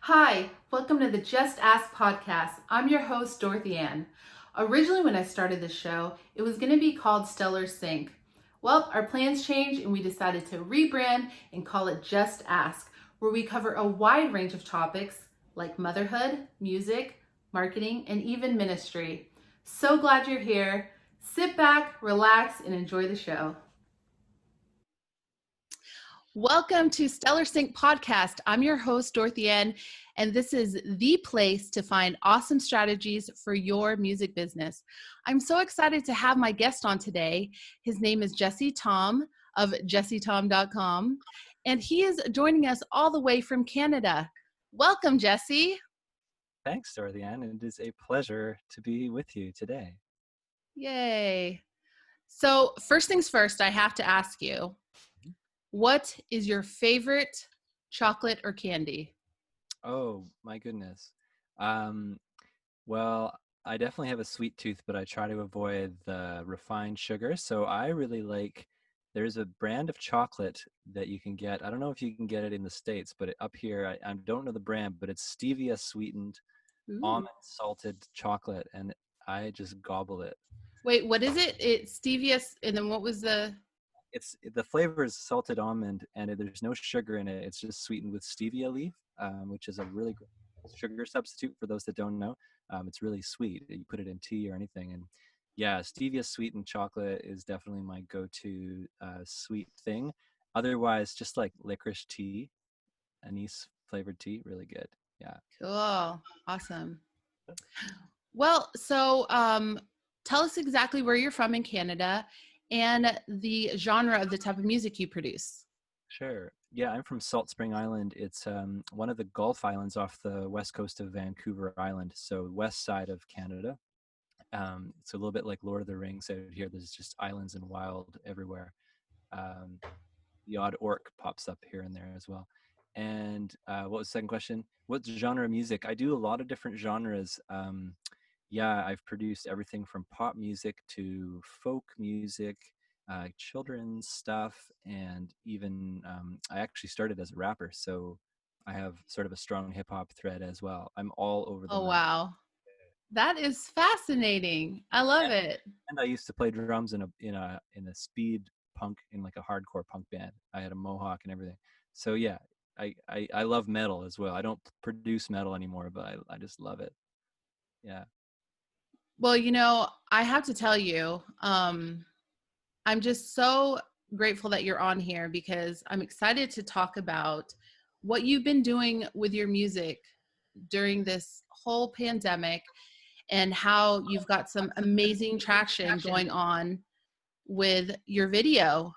Hi, welcome to the Just Ask podcast. I'm your host, DorothyAnne. Originally, when I started this show, it was going to be called Stellar Sync. Well, our plans changed and we decided to rebrand and call it Just Ask, where we cover a wide range of topics like motherhood, music, marketing, and even ministry. So glad you're here. Sit back, relax, and enjoy the show. Welcome to Stellar Sync Podcast. I'm your host, DorothyAnne, and this is the place to find awesome strategies for your music business. I'm so excited to have my guest on today. His name is Thom of jessethom.com, and he is joining us all the way from Canada. Welcome, Jesse. Thanks, DorothyAnne. It is a pleasure to be with you today. Yay. So, first things first, I have to ask you, what is your favorite chocolate or candy? Oh, my goodness. Um, well, I definitely have a sweet tooth, but I try to avoid the refined sugar. So I really like, there's a brand of chocolate that you can get. I don't know if you can get it in the States, but up here, I don't know the brand, but it's stevia sweetened, Ooh. almond salted chocolate, and I just gobble it. Wait, what is it? It's stevia, and then what was the? It's the flavor is salted almond, and there's no sugar in it. It's just sweetened with stevia leaf, which is a really great sugar substitute for those that don't know. It's really sweet. You put it in tea or anything, and yeah, stevia sweetened chocolate is definitely my go-to sweet thing. Otherwise, just like licorice tea, anise flavored tea, really good. Yeah. Cool, awesome. Well, so tell us exactly where you're from in Canada and the genre of the type of music you produce. Sure. Yeah, I'm from Salt Spring Island. It's one of the Gulf Islands off the west coast of Vancouver Island, so west side of Canada. It's a little bit like Lord of the Rings out here. There's just islands and wild everywhere. Um, the odd orc pops up here and there as well. And what was the second question? What genre of music? I do a lot of different genres. Yeah, I've produced everything from pop music to folk music, children's stuff, and even I actually started as a rapper, so I have sort of a strong hip hop thread as well. I'm all over the Oh, map. wow. That is fascinating. I love And, it. and I used to play drums in a speed punk in like a hardcore punk band. I had a mohawk and everything. So yeah, I love metal as well. I don't produce metal anymore, but I just love it. Yeah. Well, I have to tell you, I'm just so grateful that you're on here because I'm excited to talk about what you've been doing with your music during this whole pandemic and how you've got some amazing traction going on with your video,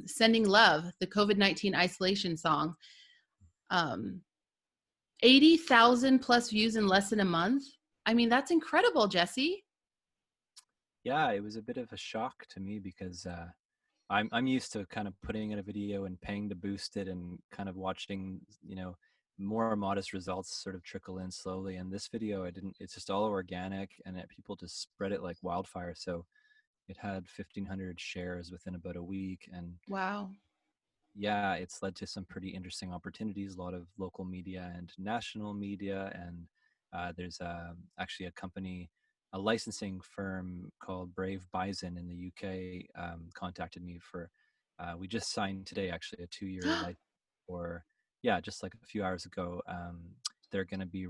Sending Love, the COVID-19 isolation song. Um, 80,000 plus views in less than a month. I mean, that's incredible, Jesse. Yeah, it was a bit of a shock to me because I'm used to kind of putting in a video and paying to boost it and kind of watching, more modest results sort of trickle in slowly. And this video, I didn't. It's just all organic, and people just spread it like wildfire. So it had 1,500 shares within about a week, and Wow. yeah, it's led to some pretty interesting opportunities. A lot of local media and national media, and there's actually a company, a licensing firm called Brave Bison in the UK, contacted me for. We just signed today, actually, a 2-year license for. Yeah, just like a few hours ago. They're going to be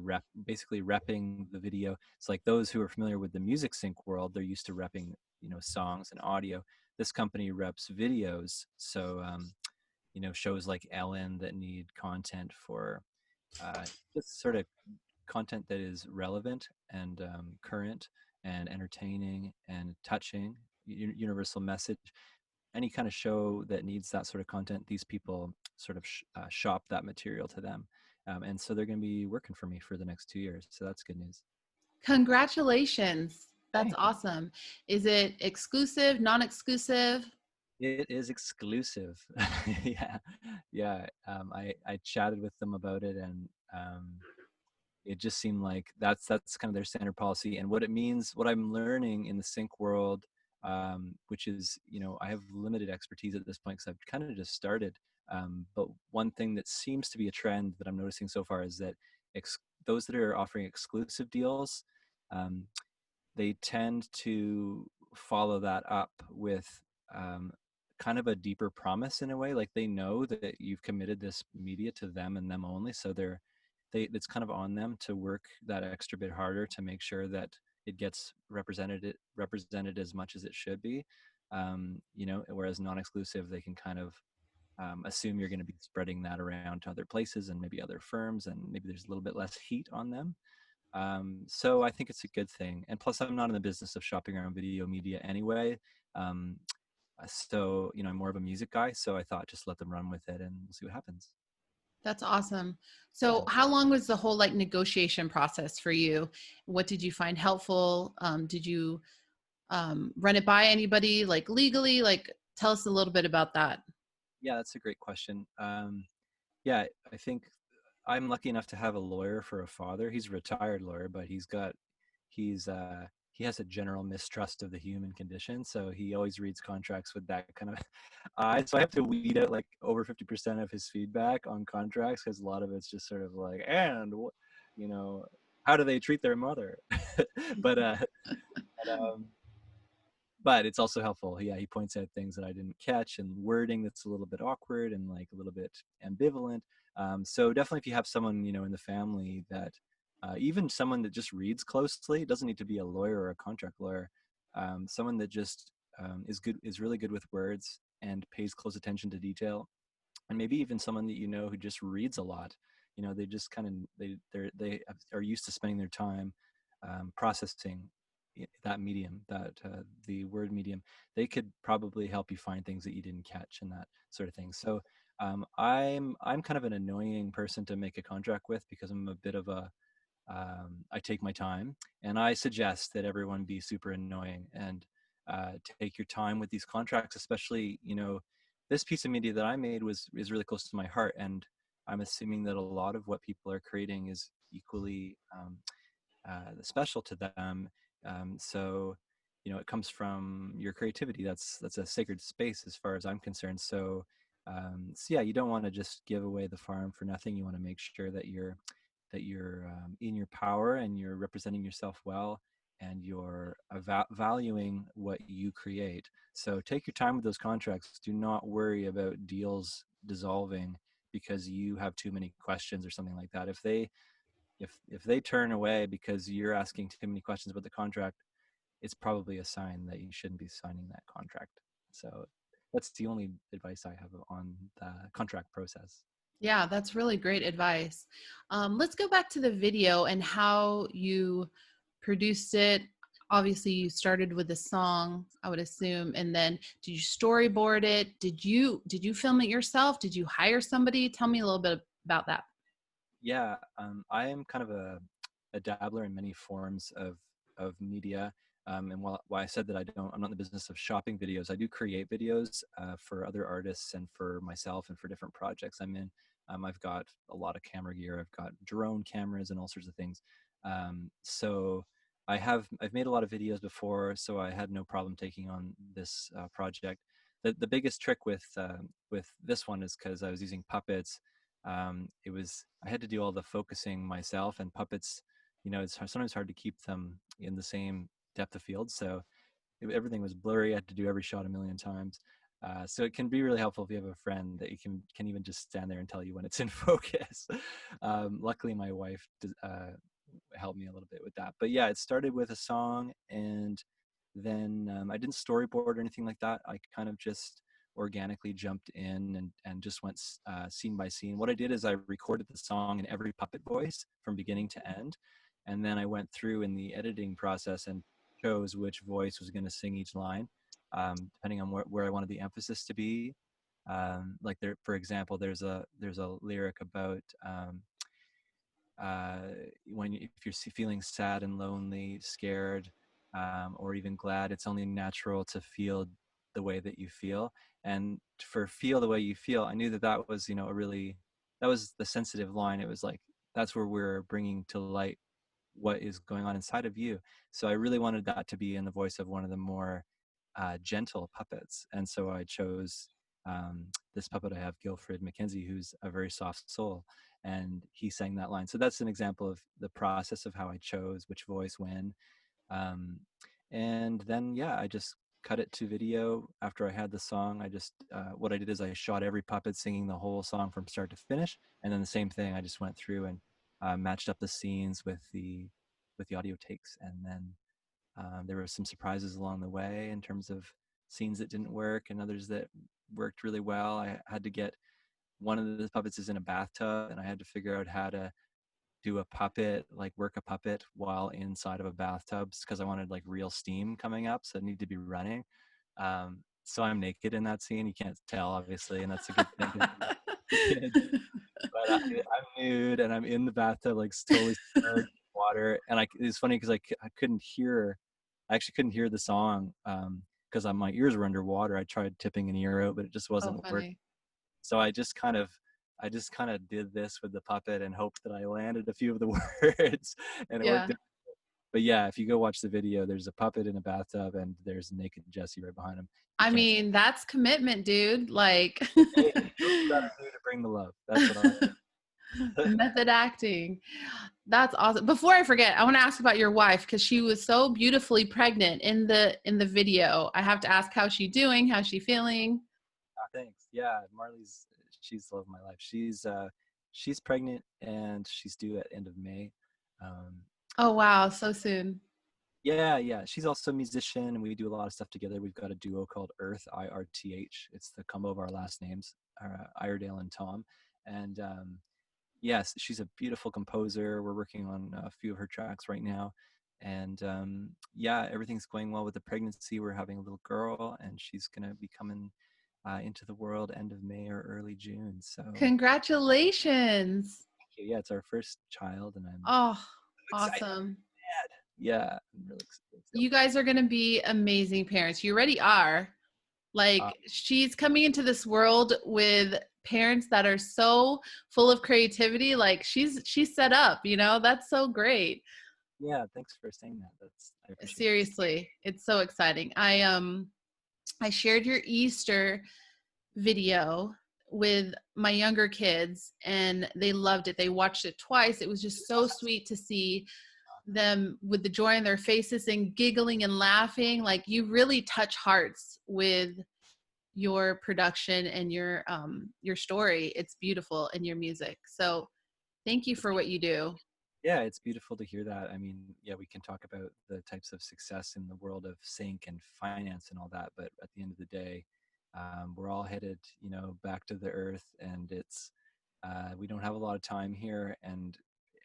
basically repping the video. It's like those who are familiar with the music sync world, they're used to repping, songs and audio. This company reps videos, so shows like Ellen that need content for uh, just sort of content that is relevant and current and entertaining and touching, universal message. Any kind of show that needs that sort of content, these people sort of shop that material to them. And so they're going to be working for me for the next 2 years. So that's good news. Congratulations. That's Thank you. awesome. Is it exclusive, non-exclusive? It is exclusive. Yeah. Yeah. I chatted with them about it, and it just seemed like that's kind of their standard policy. And what it means, what I'm learning in the sync world, which is, I have limited expertise at this point because I've kind of just started. But one thing that seems to be a trend that I'm noticing so far is that those that are offering exclusive deals, um, they tend to follow that up with um, kind of a deeper promise in a way. Like they know that you've committed this media to them and them only, so it's kind of on them to work that extra bit harder to make sure that it gets represented as much as it should be. Whereas non-exclusive, they can kind of assume you're going to be spreading that around to other places and maybe other firms, and maybe there's a little bit less heat on them. So I think it's a good thing. And plus, I'm not in the business of shopping around video media anyway. Um, I'm more of a music guy. So I thought just let them run with it and we'll see what happens. That's awesome. Yeah. So how long was the whole like negotiation process for you? What did you find helpful? Did you run it by anybody like legally? Like tell us a little bit about that. Yeah, that's a great question. Yeah, I think I'm lucky enough to have a lawyer for a father. He's a retired lawyer, but he has a general mistrust of the human condition, so he always reads contracts with that kind of eye. So I have to weed out like over 50% of his feedback on contracts because a lot of it's just sort of like, and you know, how do they treat their mother? but uh, but it's also helpful. Yeah, he points out things that I didn't catch and wording that's a little bit awkward and like a little bit ambivalent. So definitely, if you have someone in the family that, even someone that just reads closely, it doesn't need to be a lawyer or a contract lawyer. Someone that just is really good with words and pays close attention to detail, and maybe even someone that who just reads a lot. They just kind of they are used to spending their time processing that medium, that the word medium. They could probably help you find things that you didn't catch and that sort of thing. So I'm kind of an annoying person to make a contract with because I'm a bit of a I take my time, and I suggest that everyone be super annoying and take your time with these contracts, especially this piece of media that I made is really close to my heart, and I'm assuming that a lot of what people are creating is equally special to them. So it comes from your creativity. That's a sacred space as far as I'm concerned. So yeah, you don't want to just give away the farm for nothing. You want to make sure that you're in your power and you're representing yourself well, and you're valuing what you create. So take your time with those contracts. Do not worry about deals dissolving because you have too many questions or something like that. If they turn away because you're asking too many questions about the contract, it's probably a sign that you shouldn't be signing that contract. So that's the only advice I have on the contract process. Yeah, that's really great advice. Let's go back to the video and how you produced it. Obviously, you started with a song, I would assume, and then did you storyboard it? Did you film it yourself? Did you hire somebody? Tell me a little bit about that. Yeah, I am kind of a dabbler in many forms of media. And while I said that I'm not in the business of shopping videos, I do create videos for other artists and for myself and for different projects I'm in. I've got a lot of camera gear. I've got drone cameras and all sorts of things. So I've made a lot of videos before, so I had no problem taking on this project. The biggest trick with this one is because I was using puppets. I had to do all the focusing myself, and puppets, it's sometimes hard to keep them in the same depth of field. So everything was blurry. I had to do every shot a million times. So it can be really helpful if you have a friend that you can even just stand there and tell you when it's in focus. Luckily, my wife helped me a little bit with that. But yeah, it started with a song, and then I didn't storyboard or anything like that. I kind of just organically jumped in and just went scene by scene. What I did is I recorded the song in every puppet voice from beginning to end. And then I went through in the editing process and chose which voice was going to sing each line, depending on where I wanted the emphasis to be. Like there, for example, there's a lyric about uh, if you're feeling sad and lonely, scared, or even glad, it's only natural to feel the way that you feel. And for feel the way you feel, I knew that was, that was the sensitive line. It was like, that's where we're bringing to light what is going on inside of you. So I really wanted that to be in the voice of one of the more gentle puppets. And so I chose this puppet I have, Gilfred Mackenzie, who's a very soft soul, and he sang that line. So that's an example of the process of how I chose which voice when. Um, and then, yeah, I just cut it to video after I had the song. I just, what I did is I shot every puppet singing the whole song from start to finish. And then the same thing, I just went through and matched up the scenes with the audio takes. And then there were some surprises along the way in terms of scenes that didn't work and others that worked really well. I had to get one of the puppets is in a bathtub, and I had to figure out how to do a puppet, like work a puppet while inside of a bathtub because I wanted like real steam coming up, so it needed to be running. So I'm naked in that scene. You can't tell, obviously, and that's a good thing because the kids. But I'm nude and I'm in the bathtub, like totally submerged in water. And it's funny because I couldn't hear. I actually couldn't hear the song because my ears were underwater. I tried tipping an ear out, but it just Oh, wasn't working. funny. So I just kind of did this with the puppet and hoped that I landed a few of the words, and it Yeah. worked. But yeah, if you go watch the video, there's a puppet in a bathtub and there's naked Jesse right behind him. You I can't. mean, that's commitment, dude. Like Hey, what you gotta do to bring the love? That's what I. method acting. That's awesome. Before I forget, I want to ask about your wife because she was so beautifully pregnant in the video. I have to ask how she doing, how's she feeling? Thanks. Yeah, she's the love of my life. She's pregnant and she's due at end of May. Um, Oh wow, so soon. yeah, yeah. She's also a musician, and we do a lot of stuff together. We've got a duo called Earth, IRTH. It's the combo of our last names, Iredale and Thom. And yes, she's a beautiful composer. We're working on a few of her tracks right now. And yeah, everything's going well with the pregnancy. We're having a little girl, and she's going to be coming into the world end of May or early June. So Congratulations. yeah, it's our first child, and I'm Oh, excited. awesome. Yeah, I'm really You excited. guys are going to be amazing parents. You already are. Uh, Like she's coming into this world with parents that are so full of creativity. Like she's set up, you know? That's so great. yeah, thanks for saying that. I appreciate it. Seriously, it's so exciting. I shared your Easter video with my younger kids and they loved it. They watched it twice. It was just so sweet to see them with the joy in their faces and giggling and laughing. Like you really touch hearts with your production and your story. It's beautiful in your music. So thank you for what you do. Yeah, it's beautiful to hear that. I mean, yeah, we can talk about the types of success in the world of sync and finance and all that, but at the end of the day, we're all headed, back to the earth, and we don't have a lot of time here, and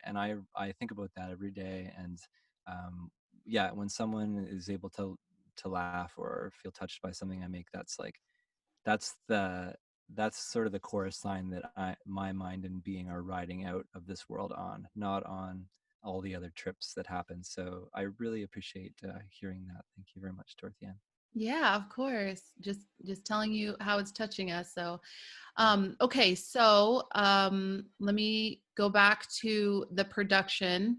I think about that every day, and um, yeah, when someone is able to laugh or feel touched by something I make, that's the that's sort of the chorus line that my mind and being are riding out of this world on, not on all the other trips that happen. So I really appreciate hearing that. Thank you very much, DorothyAnne. Yeah, of course. Just telling you how it's touching us. So okay, so let me go back to the production.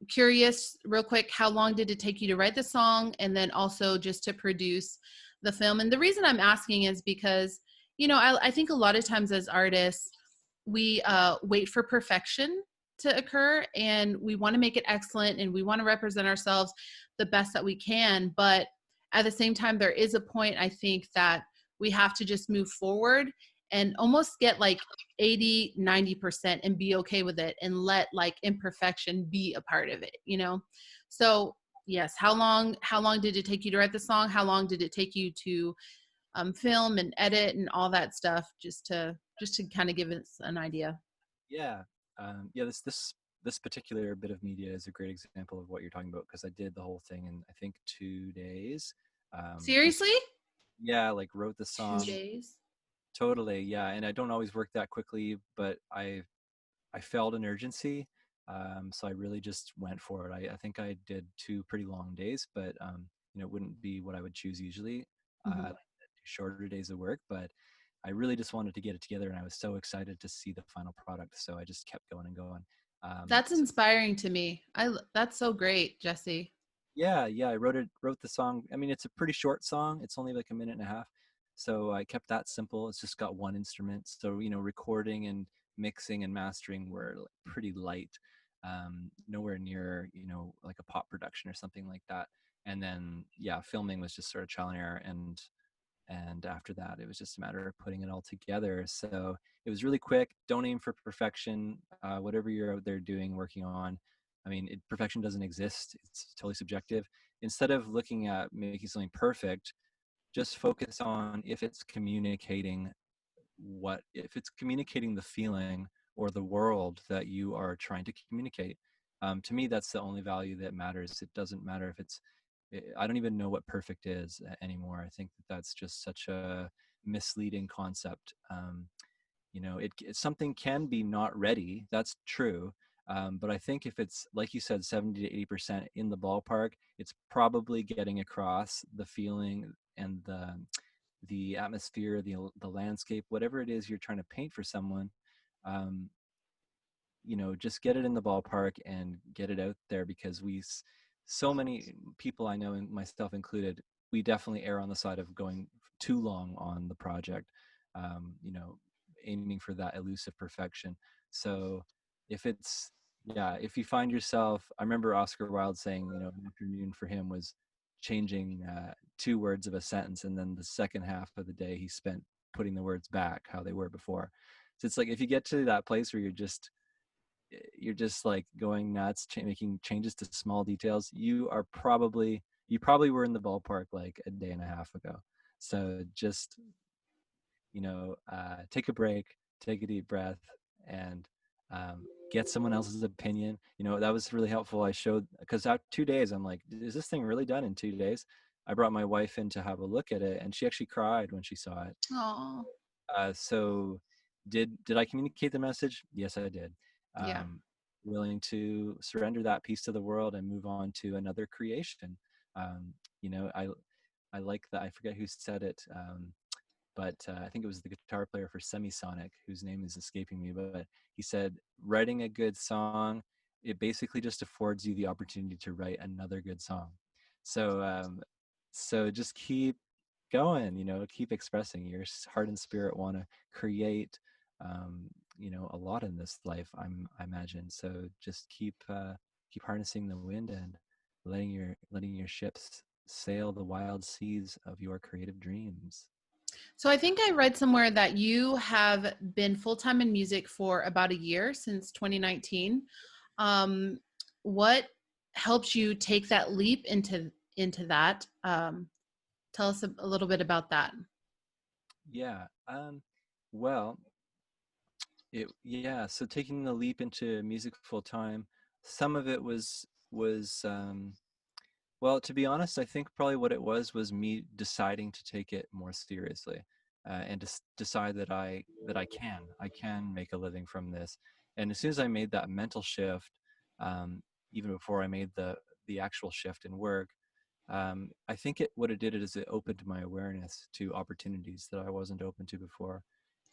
Curious, real quick, how long did it take you to write the song and then also just to produce the film? And the reason I'm asking is because, I think a lot of times as artists, we wait for perfection to occur and we want to make it excellent and we want to represent ourselves the best that we can. But at the same time, there is a point, I think, that we have to just move forward and almost get like 80-90% and be okay with it and let like imperfection be a part of it. So yes, how long did it take you to write the song? How long did it take you to film and edit and all that stuff, just to kind of give us an idea? Yeah, yeah. This particular bit of media is a great example of what you're talking about because I did the whole thing in I think 2 days. And Seriously? yeah, like wrote the 2 song days? totally. Yeah, and I don't always work that quickly, but I felt an urgency, so I really just went for it. I think I did 2 pretty long days, but it wouldn't be what I would choose usually. I Mhm. like to do shorter days of work, but I really just wanted to get it together, and I was so excited to see the final product. So I just kept going and going. That's So inspiring to me. That's so great, Jesse. yeah, yeah, I wrote the song. I mean, it's a pretty short song. It's only like a minute and a half, So I kept that simple. It's just got one instrument. So, recording and mixing and mastering were pretty light, nowhere near, like a pop production or something like that. And then, yeah, filming was just sort of trial and error. And after that, it was just a matter of putting it all together. So it was really quick. Don't aim for perfection. Whatever you're out there doing, working on, I mean, perfection doesn't exist. It's totally subjective. Instead of looking at making something perfect, just focus on if it's communicating the feeling or the world that you are trying to communicate. To me, that's the only value that matters. It doesn't matter if I don't even know what perfect is anymore. I think that that's just such a misleading concept. Something can be not ready. That's true. But I think if it's, like you said, 70 to 80% in the ballpark, it's probably getting across the feeling and the atmosphere, the landscape, whatever it is you're trying to paint for someone. Um, just get it in the ballpark and get it out there, because so many people I know, and myself included, we definitely err on the side of going too long on the project, um, you know, aiming for that elusive perfection. So if it's, yeah, if you find yourself, I remember Oscar Wilde saying, an afternoon for him was changing two words of a sentence, and then the second half of the day he spent putting the words back how they were before. So it's like, if you get to that place where you're just like going nuts, making changes to small details, you probably were in the ballpark like a day and a half ago. So just, take a break, take a deep breath, and get someone else's opinion. That was really helpful. I showed, because after 2 days, I'm like, is this thing really done in 2 days? I brought my wife in to have a look at it, and she actually cried when she saw it. Oh, So did I communicate the message? Yes, I did. yeah. Um, Willing to surrender that piece to the world and move on to another creation. Um, you know, I like that. I forget who said it, but I think it was the guitar player for Semisonic, whose name is escaping me. But he said, writing a good song, it basically just affords you the opportunity to write another good song. So just keep going, keep expressing your heart and spirit want to create, a lot in this life, I imagine. So just keep harnessing the wind and letting your ships sail the wild seas of your creative dreams. So I think I read somewhere that you have been full-time in music for about a year, since 2019. Um, what helps you take that leap into that? Tell us a little bit about that. Yeah. Well, so taking the leap into music full time, some of it was well, to be honest, I think probably what it was me deciding to take it more seriously, and decide that I can make a living from this. And as soon as I made that mental shift, um, even before I made the actual shift in work, I think what it did is it opened my awareness to opportunities that I wasn't open to before.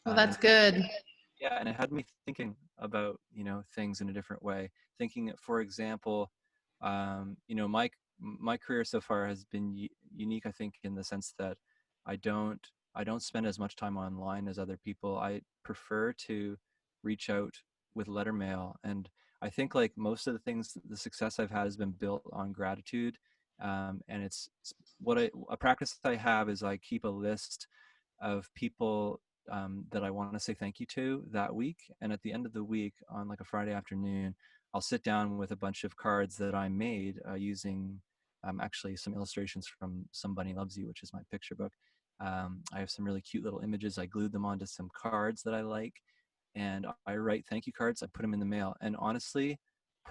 Well, And that's good. yeah, and it had me thinking about, things in a different way. Thinking, for example, my career so far has been unique, I think, in the sense that I don't I don't spend as much time online as other people. I prefer to reach out with letter mail, and I think, like most of the things, the success I've had has been built on gratitude. And it's a practice I have is I keep a list of people that I want to say thank you to that week. And at the end of the week, on like a Friday afternoon, I'll sit down with a bunch of cards that I made using actually some illustrations from Somebody Loves You, which is my picture book. I have some really cute little images. I glued them onto some cards that I like, and I write thank you cards. I put them in the mail. And honestly,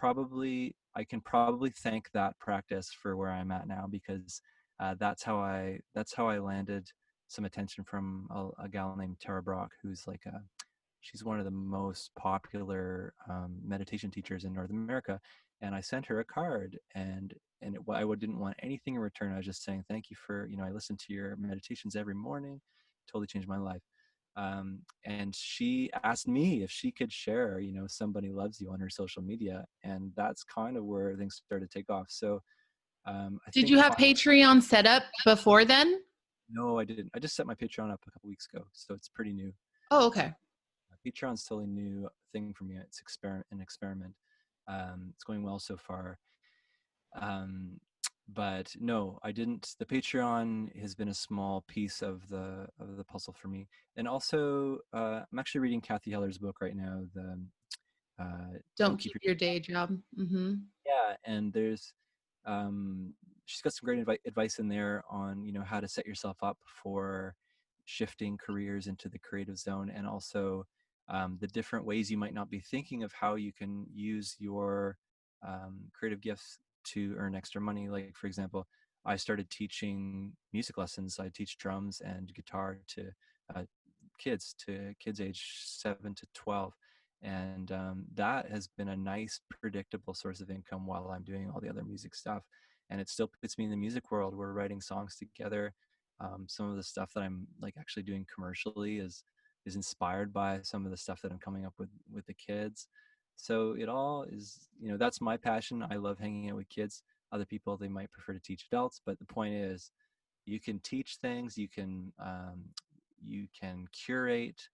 I can probably thank that practice for where I'm at now, because that's how I landed some attention from a gal named Tara Brach, who's she's one of the most popular meditation teachers in North America. And I sent her a card, I didn't want anything in return. I was just saying thank you for, I listen to your meditations every morning. Totally changed my life. And she asked me if she could share, Somebody Loves You on her social media, and that's kind of where things started to take off. So I Did think you have Patreon set up before then? No, I didn't. I just set my Patreon up a couple weeks ago, so it's pretty new. Oh, Uh, okay. Patreon's still a new thing for me. It's an experiment. It's going well so far. Um, but no, I didn't. The Patreon has been a small piece of the puzzle for me. And also, I'm actually reading Kathy Heller's book right now. The Don't Don't Keep keep Your your day job. Mm-hmm. Yeah, and there's she's got some great advice in there on how to set yourself up for shifting careers into the creative zone, and also the different ways you might not be thinking of how you can use your creative gifts to earn extra money. Like, for example, I started teaching music lessons. I teach drums and guitar to uh, kids age 7 to 12, and that has been a nice predictable source of income while I'm doing all the other music stuff. And it still puts me in the music world. We're writing songs together. Some of the stuff that I'm like actually doing commercially is inspired by some of the stuff that I'm coming up with the kids. So it all is, that's my passion. I love hanging out with kids. Other people, they might prefer to teach adults, but the point is, you can teach things, you can curate,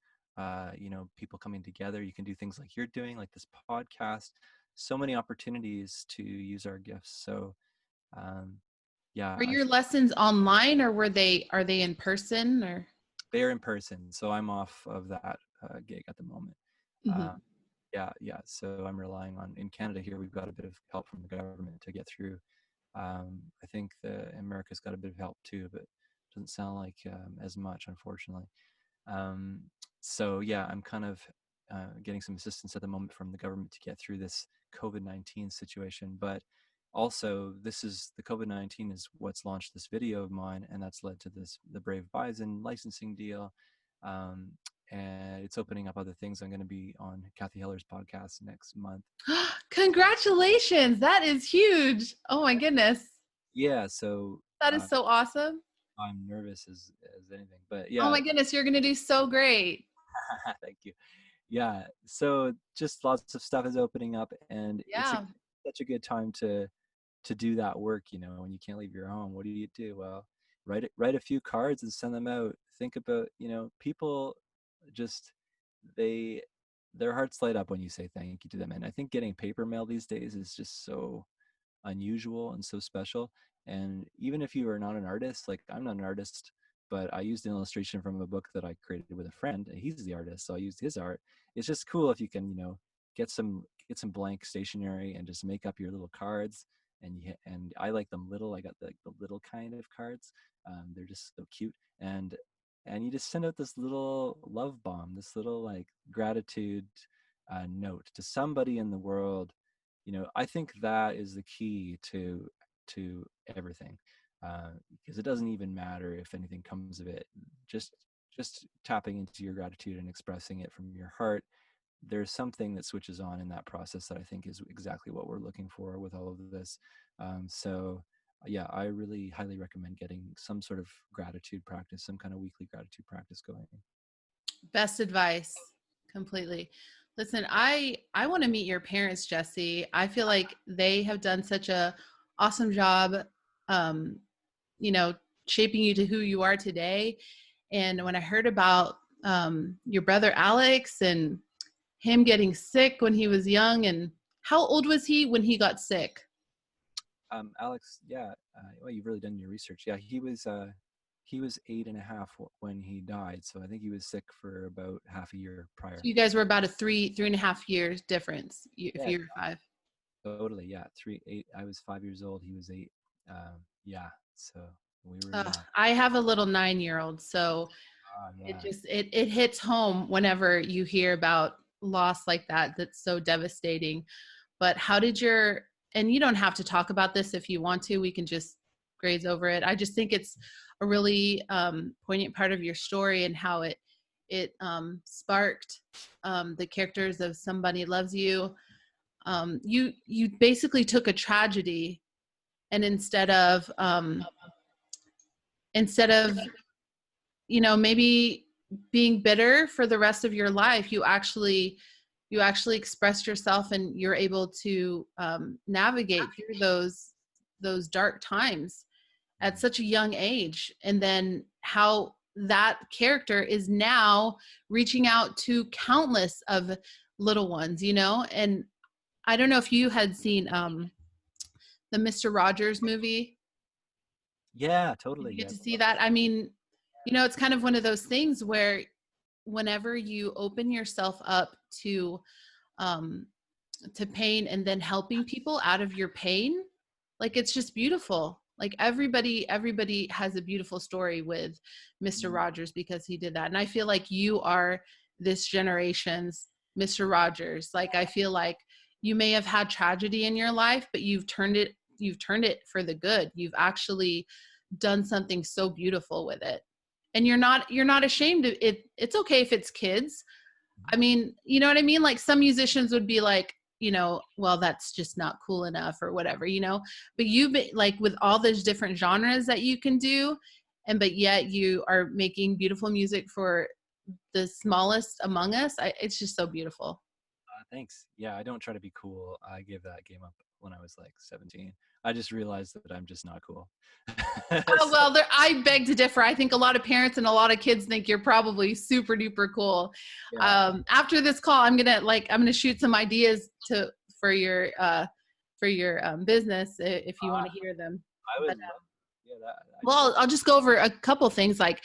people coming together. You can do things like you're doing, like this podcast. So many opportunities to use our gifts. So um, yeah, Were your lessons online, or are they in person, or? they're in person. So I'm off of that gig at the moment. Uh, Mhm. yeah. So I'm relying on, in Canada here, we've got a bit of help from the government to get through. I think America's got a bit of help too, but doesn't sound like as much, unfortunately. Um, so yeah, I'm kind of getting some assistance at the moment from the government to get through this COVID-19 situation. But also, the COVID-19 is what's launched this video of mine, and that's led to the Brave Bison licensing deal. Um, and it's opening up other things. I'm going to be on Kathy Heller's podcast next month. Congratulations. That is huge. Oh my goodness. Yeah, so That is so awesome. I'm nervous as anything, but Oh yeah, my goodness, you're going to do so great. thank you. Yeah, so just lots of stuff is opening up, and it's Yeah. such a good time to do that work. When you can't leave your home, what do you do? Well, write a few cards and send them out. Think about, people just, they their hearts light up when you say thank you to them. And I think getting paper mail these days is just so unusual and so special. And even if you are not an artist, like I'm not an artist, but I used an illustration from a book that I created with a friend, and he's the artist, so I used his art. It's just cool if you can, get some blank stationery and just make up your little cards. And I like them little. I got the little kind of cards. They're just so cute. And you just send out this little love bomb, this little like gratitude note to somebody in the world. I think that is the key to everything, because it doesn't even matter if anything comes of it. Just tapping into your gratitude and expressing it from your heart, there's something that switches on in that process that I think is exactly what we're looking for with all of this. So yeah, I really highly recommend getting some sort of gratitude practice, some kind of weekly gratitude practice going. Best advice. Completely. Listen, I want to meet your parents, Jesse. I feel like they have done such a awesome job, um, you know, shaping you to who you are today. And when I heard about your brother Alex and him getting sick when he was young, and how old was he when he got sick? Alex, yeah, well, you've really done your research. Yeah, he was 8.5 when he died, so I think he was sick for about half a year So prior. you guys were about a 3.5 years difference if Yeah, you were five. totally. Yeah, 8. I was 5 years old. He was 8. Yeah, so we were young. I have a little 9-year-old, so it Yeah. just it hits home whenever you hear about loss like that. That's so devastating. But how did your, and you don't have to talk about this if you want to, we can just graze over it. I just think it's a really poignant part of your story, and how it sparked the characters of Somebody Loves You. You basically took a tragedy, and instead of maybe being bitter for the rest of your life, you actually expressed yourself, and you're able to navigate through those dark times. at such a young age, and then how that character is now reaching out to countless of little ones, you know. And I don't know if you had seen the Mr. Rogers movie. Yeah, Did totally. you get Yeah, to see that? I mean, you know, it's kind of one of those things where whenever you open yourself up um to pain and then helping people out of your pain, like it's just beautiful. Like everybody has a beautiful story with Mr. mm, Rogers because he did that. And I feel like you are this generation's Mr. Rogers. Like I feel like you may have had tragedy in your life, but you've turned it for the good. You've actually done something so beautiful with it. And you're not ashamed of it. It's okay if it's kids. I mean, you know what I mean? Like some musicians would be like, you know, well, that's just not cool enough or whatever, you know. But you've been like with all those different genres that you can do, and but yet you are making beautiful music for the smallest among us. It's just so beautiful. thanks. Yeah, I don't try to be cool. I gave that game up when I was like 17. I just realized that I'm just not cool. Oh, So, well, I beg to differ. I think a lot of parents and a lot of kids think you're probably super duper cool. yeah. After this call, I'm gonna shoot some ideas to for your business if you want to hear them. I would But love. Yeah, that. well, I'll just go over a couple things like,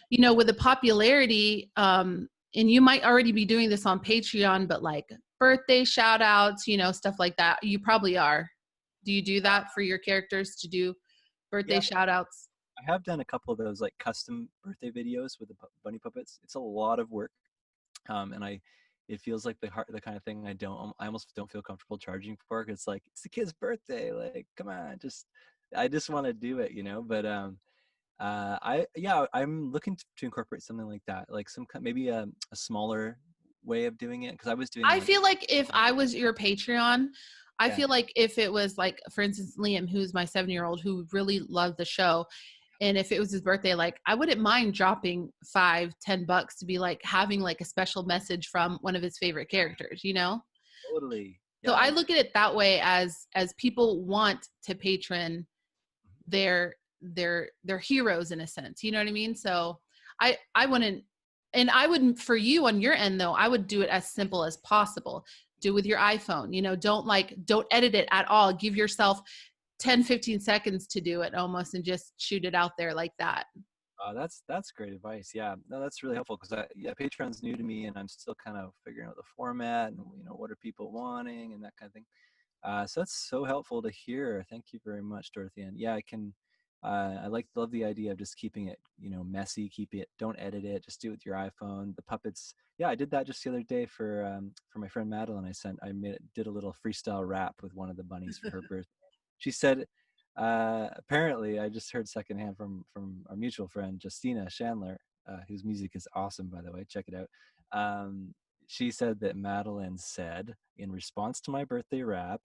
you know, with the popularity, and you might already be doing this on Patreon, but like birthday shout outs, you know, stuff like that. You probably are. Do you do that for your characters to do birthday Yeah, shout outs? I have done a couple of those like custom birthday videos with the bunny puppets. It's a lot of work, and it feels like the kind of thing I almost don't feel comfortable charging for. 'Cause it's like it's the kid's birthday, like come on, I just want to do it, you know. But I'm looking to incorporate something like that, like maybe a smaller way of doing it, because I was doing I like feel like if I was your Patreon, I yeah feel like if it was like, for instance, Liam, who's my 7-year-old who really loved the show, and if it was his birthday, like I wouldn't mind dropping $5-10 to be like having like a special message from one of his favorite characters, you know? totally So yeah I I look at it that way as people want to patron their heroes in a sense. You know what I mean? So I wouldn't, and I wouldn't for you on your end though, I would do it as simple as possible. Do with your iPhone, you know, don't edit it at all. Give yourself 10-15 seconds to do it almost and just shoot it out there like that. That's great advice. Yeah, no, that's really helpful because yeah, Patreon's new to me, and I'm still kind of figuring out the format and what are people wanting and that kind of thing. So that's so helpful to hear. Thank you very much, Dorothy. And yeah, I can. Love the idea of just keeping it, messy. Keep it. Don't edit it. Just do it with your iPhone. The puppets. Yeah, I did that just the other day for my friend Madeline. Did a little freestyle rap with one of the bunnies for her birthday. She said, apparently, I just heard secondhand from our mutual friend Justina Chandler, whose music is awesome, by the way. Check it out. Um, she said that Madeline said in response to my birthday rap,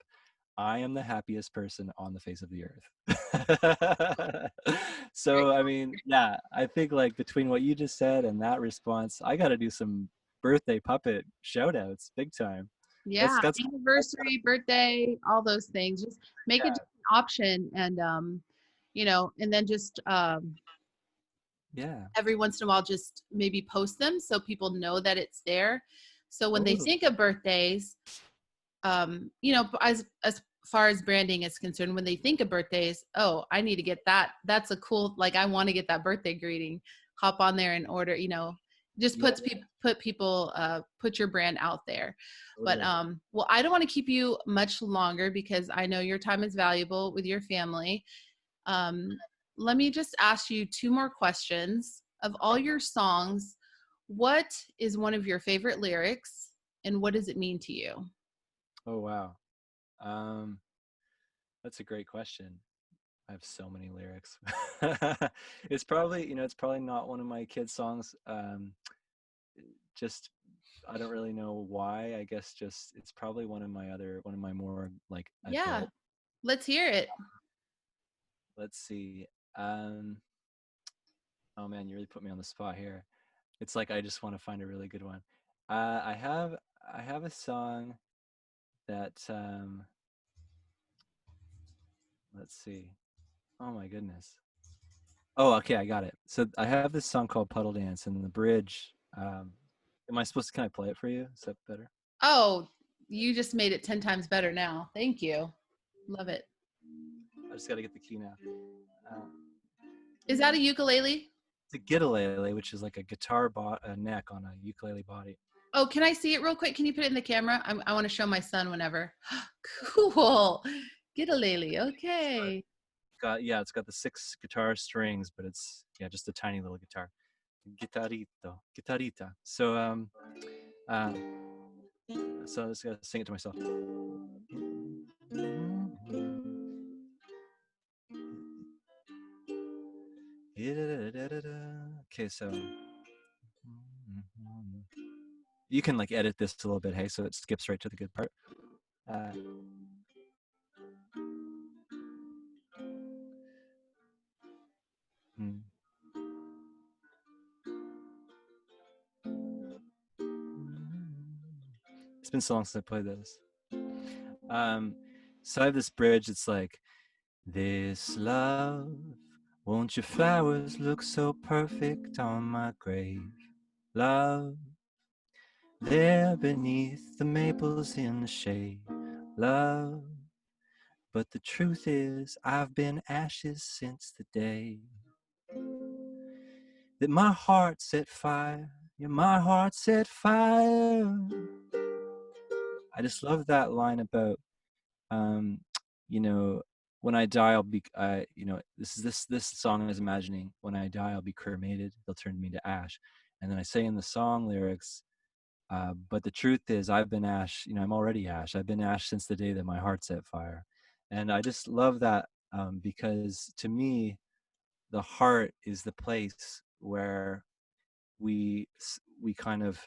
I am the happiest person on the face of the earth. So, I mean, yeah, I think like between what you just said and that response, I got to do some birthday puppet shout outs big time. Yeah, That's anniversary, birthday, all those things. Just make it yeah, just an option, and you know, and then just yeah, every once in a while just maybe post them so people know that it's there. So when they totally. think of birthdays, you know, as far as branding is concerned, when they think of birthdays, oh, I need to get that. That's a cool, like I want to get that birthday greeting. Hop on there and order, you know, just Yeah, put your brand out there. But totally. well, I don't want to keep you much longer because I know your time is valuable with your family. Um, Let me just ask you two more questions. Of all your songs, what is one of your favorite lyrics and what does it mean to you? Oh wow. Um, that's a great question. I have so many lyrics. It's probably not one of my kids' songs. Just I don't really know why. I guess just it's probably one of my more like Yeah, adult. let's hear it. Let's see. Um, oh man, you really put me on the spot here. It's like I just want to find a really good one. Uh, I have I have a song that let's see. Oh my goodness. Oh, okay, I got it. So I have this song called Puddle Dance, and the bridge. Am I supposed to? Can I play it for you? Is that better? Oh, you just made it 10 times better now. Thank you. Love it. I just got to get the key now. Uh, Is that a ukulele? it's a guitarlele, which is like a guitar neck on a ukulele body. Oh, can I see it real quick? Can you put it in the camera? I want to show my son whenever. Cool. Get a lily. So Okay. it's got the 6 guitar strings, but it's just a tiny little guitar. Guitarito, guitarita. Uh, so I just gotta sing it to myself. Okay, so you can like edit this a little bit, hey, so it skips right to the good part. Uh, mm. It's been so long since I played this. So I have this bridge. It's like, this love, won't your flowers look so perfect on my grave? Love, there beneath the maples in the shade. Love, but the truth is I've been ashes since the day that my heart set fire. Yeah, my heart set fire. I just love that line about, um, you know, when I die, I'll be, this song is imagining when I die, I'll be cremated. They'll turn me to ash. And then I say in the song lyrics, but the truth is I've been ash, I'm already ash. I've been ash since the day that my heart set fire. And I just love that, because to me, the heart is the place where we kind of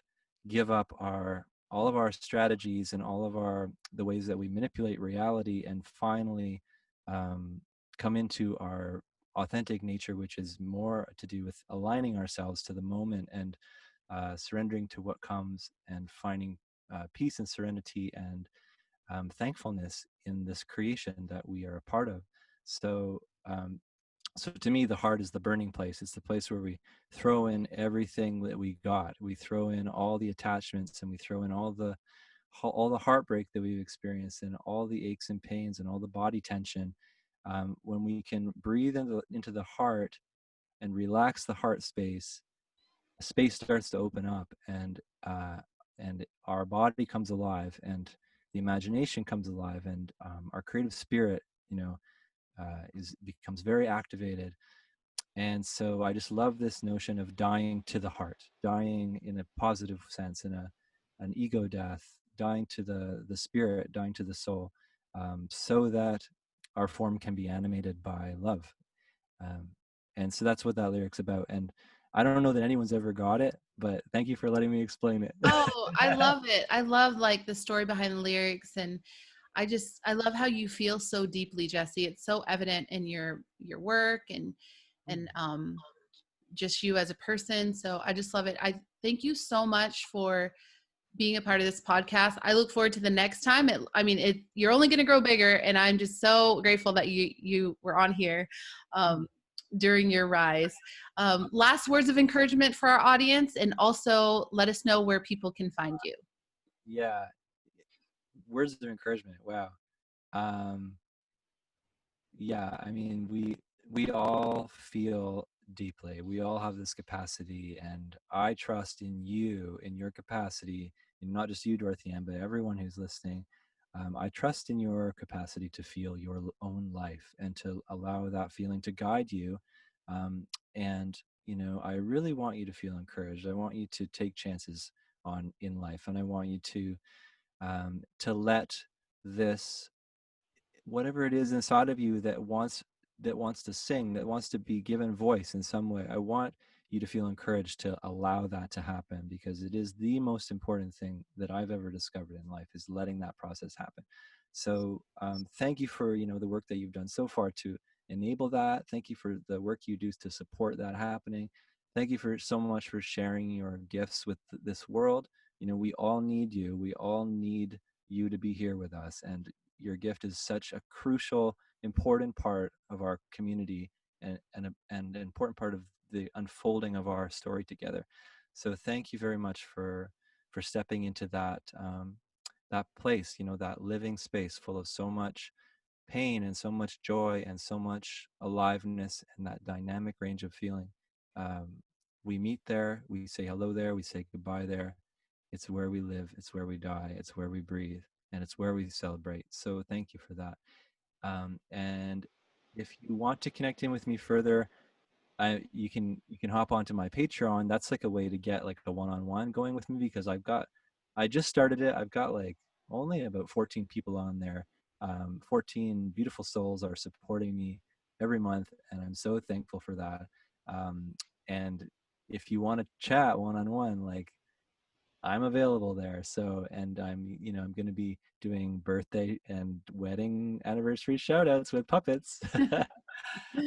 give up our all of our strategies and all of our the ways that we manipulate reality, and finally um, come into our authentic nature, which is more to do with aligning ourselves to the moment and surrendering to what comes, and finding peace and serenity and thankfulness in this creation that we are a part of. So um, so to me, the heart is the burning place. It's the place where we throw in everything that we got. We throw in all the attachments, and we throw in all the heartbreak that we've experienced, and all the aches and pains, and all the body tension. When we can breathe into the heart and relax the heart space, space starts to open up, and our body comes alive, and the imagination comes alive, and our creative spirit, is becomes very activated. And so I just love this notion of dying to the heart, dying in a positive sense, in an ego death, dying to the spirit, dying to the soul, so that our form can be animated by love. Um, and so that's what that lyric's about. And I don't know that anyone's ever got it, but thank you for letting me explain it. Oh, I love it. I love like the story behind the lyrics, and I love how you feel so deeply, Jesse. It's so evident in your work and just you as a person. So I just love it. I thank you so much for being a part of this podcast. I look forward to the next time. You're only going to grow bigger, and I'm just so grateful that you were on here during your rise. Last words of encouragement for our audience, and also let us know where people can find you. Yeah, words of encouragement. Wow. Um, yeah, I mean, we all feel deeply. We all have this capacity, and I trust in you, in your capacity, and not just you, DorothyAnne, but everyone who's listening. I trust in your capacity to feel your own life, and to allow that feeling to guide you. And I really want you to feel encouraged. I want you to take chances on in life, and I want you to let this, whatever it is inside of you that wants to sing, that wants to be given voice in some way. I want you to feel encouraged to allow that to happen, because it is the most important thing that I've ever discovered in life, is letting that process happen. So thank you for the work that you've done so far to enable that. Thank you for the work you do to support that happening. Thank you for so much for sharing your gifts with this world. We all need you. We all need you to be here with us, and your gift is such a crucial, important part of our community, and an important part of the unfolding of our story together. So thank you very much for stepping into that place, that living space full of so much pain and so much joy and so much aliveness and that dynamic range of feeling. Um, we meet there, we say hello there, we say goodbye there. It's where we live, it's where we die, it's where we breathe, and it's where we celebrate. So thank you for that. And if you want to connect in with me further, you can hop onto my Patreon. That's like a way to get like a one-on-one going with me, because I just started it. I've got like only about 14 people on there. 14 beautiful souls are supporting me every month, and I'm so thankful for that. Um, and if you want to chat one-on-one, like I'm available there. So, and I'm going to be doing birthday and wedding anniversary shout outs with puppets.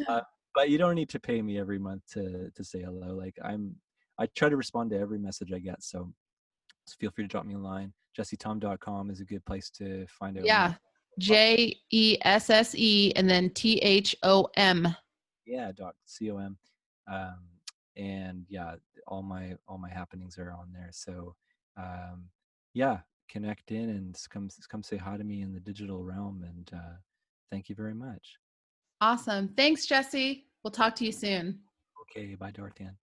uh, but you don't need to pay me every month to say hello. Like I try to respond to every message I get. So feel free to drop me a line. JesseThom.com is a good place to find out more. Yeah. JESSE and then THOM. Yeah, .com. Um, and yeah, all my happenings are on there. So um, yeah, connect in and come say hi to me in the digital realm. And thank you very much. Awesome. Thanks, Jesse. We'll talk to you soon. Okay, bye, DorothyAnne.